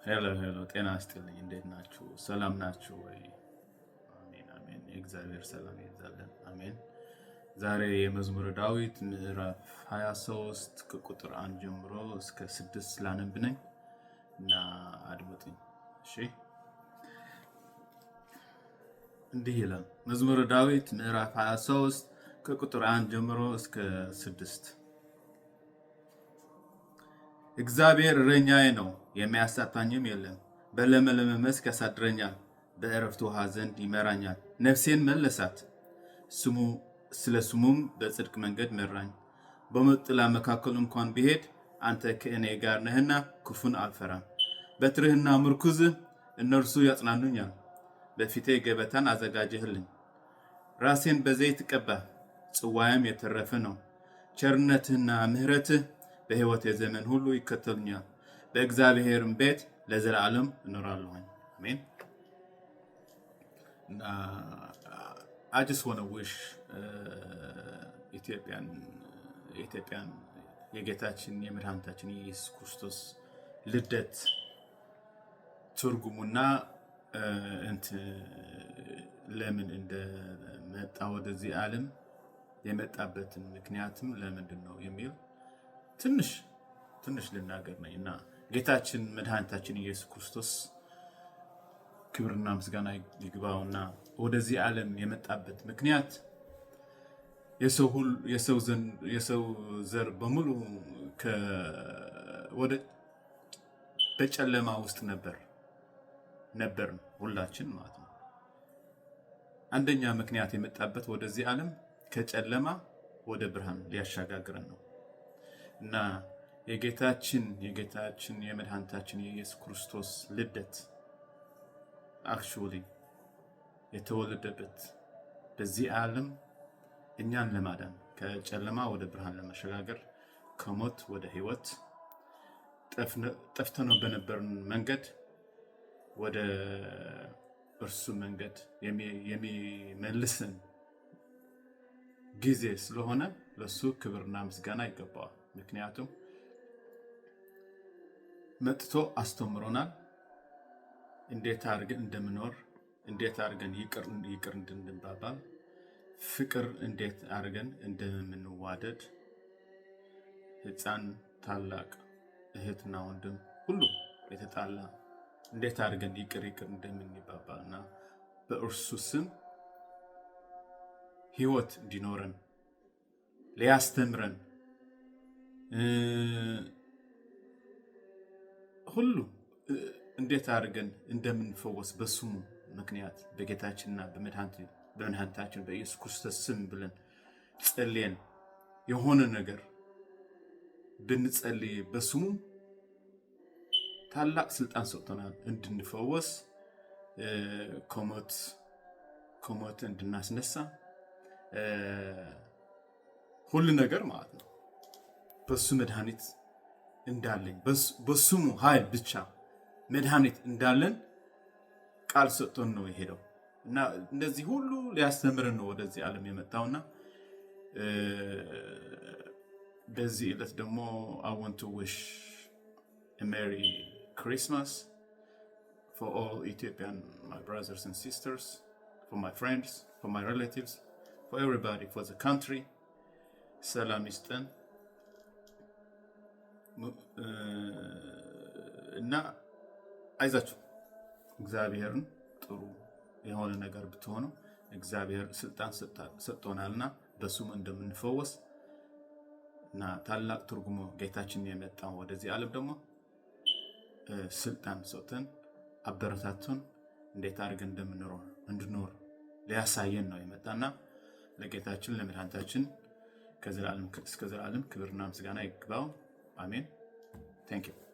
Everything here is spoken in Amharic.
ሄሎ ጤና ይስጥልኝ። እንዴት ናችሁ? ሰላም ናችሁ ወይ? አሜን አሜን። የእግዚአብሔር ሰላም ይብዛልን። አሜን። ዛሬ የመዝሙረ ዳዊት ምዕራፍ 23 ከቁጥር 1 ጀምሮ እስከ 6 ላነብ ነኝ እና አድምጡኝ። እሺ፣ እንዲህ ይላል መዝሙረ ዳዊት ምዕራፍ 23 ከቁጥር 1 ጀምሮ እስከ 6። እግዚአብሔር እረኛዬ ነው፣ የሚያሳጣኝም የለም። በለመለመ መስክ ያሳድረኛል፣ በዕረፍት ውኃ ዘንድ ይመራኛል። ነፍሴን መለሳት፣ ስለ ስሙም በጽድቅ መንገድ መራኝ። በሞት ጥላ መካከል እንኳን ብሄድ አንተ ከእኔ ጋር ነህና ክፉን አልፈራም። በትርህና ምርኩዝህ እነርሱ ያጽናኑኛል። በፊቴ ገበታን አዘጋጀህልኝ፣ ራሴን በዘይት ቀባህ፣ ጽዋዬም የተረፈ ነው። ቸርነትህና ምሕረትህ በሕይወቴ ዘመን ሁሉ ይከተሉኛል፣ በእግዚአብሔርም ቤት ለዘላለም እኖራለሁ። አሜን። I just want to wish ኢትዮጵያን የጌታችን የመድኃኒታችን የኢየሱስ ክርስቶስ ልደት ትርጉሙና ለምን እንደመጣ ወደዚህ ዓለም የመጣበትን ምክንያትም ለምንድን ነው የሚል ትንሽ ልናገር ነኝ እና ጌታችን መድኃኒታችን ኢየሱስ ክርስቶስ ክብርና ምስጋና ይግባውና ወደዚህ ዓለም የመጣበት ምክንያት የሰው ዘር በሙሉ በጨለማ ውስጥ ነበር ሁላችን ማለት ነው። አንደኛ ምክንያት የመጣበት ወደዚህ ዓለም ከጨለማ ወደ ብርሃን ሊያሸጋግረን ነው እና የጌታችን የመድኃኒታችን የኢየሱስ ክርስቶስ ልደት actually የተወለደበት በዚህ ዓለም እኛን ለማዳን ከጨለማ ወደ ብርሃን ለመሸጋገር ከሞት ወደ ሕይወት ጠፍተነው በነበርን መንገድ ወደ እርሱ መንገድ የሚመልሰን ጊዜ ስለሆነ ለሱ ክብርና ምስጋና ይገባዋል። ምክንያቱም መጥቶ አስተምሮናል፣ እንዴት አድርገን እንደምኖር፣ እንዴት አድርገን ይቅር እንድንባባል፣ ፍቅር እንዴት አድርገን እንደምንዋደድ፣ ሕፃን ታላቅ፣ እህትና ወንድም ሁሉ የተጣላ እንዴት አድርገን ይቅር እንደምንባባልና በእርሱ ስም ሕይወት እንዲኖረን ሊያስተምረን ሁሉ እንዴት አድርገን እንደምንፈወስ በስሙ ምክንያት በጌታችንና በመድኃኒታችን በኢየሱስ ክርስቶስ ስም ብለን ጸልየን የሆነ ነገር ብንጸልይ በስሙ ታላቅ ስልጣን ሰጥቶናል እንድንፈወስ፣ ከሞት እንድናስነሳ ሁሉ ነገር ማለት ነው። በሱ መድኃኒት እንዳለኝ በስሙ ኃይል ብቻ መድኃኒት እንዳለን ቃል ሰጥቶን ነው የሄደው እና እንደዚህ ሁሉ ሊያስተምረን ነው ወደዚህ ዓለም የመጣውና በዚህ ዕለት ደግሞ I want to wish a Merry Christmas for all Ethiopian, my brothers and sisters, for my friends, for my relatives, for everybody, for the country. ሰላም ይስጠን እና አይዛችሁ እግዚአብሔርን ጥሩ የሆነ ነገር ብትሆኑ እግዚአብሔር ስልጣን ሰጥቶናልና በሱም እንደምንፈወስ እና ታላቅ ትርጉሙ ጌታችን የመጣው ወደዚህ ዓለም ደግሞ ስልጣን ሰጥተን አበረታቱን እንዴት አድርገን እንድንኖር ሊያሳየን ነው የመጣና ለጌታችን ለመድኃኒታችን ከዘላለም እስከ ዘላለም ክብርና ምስጋና ይግባው። አሜን። Thank you.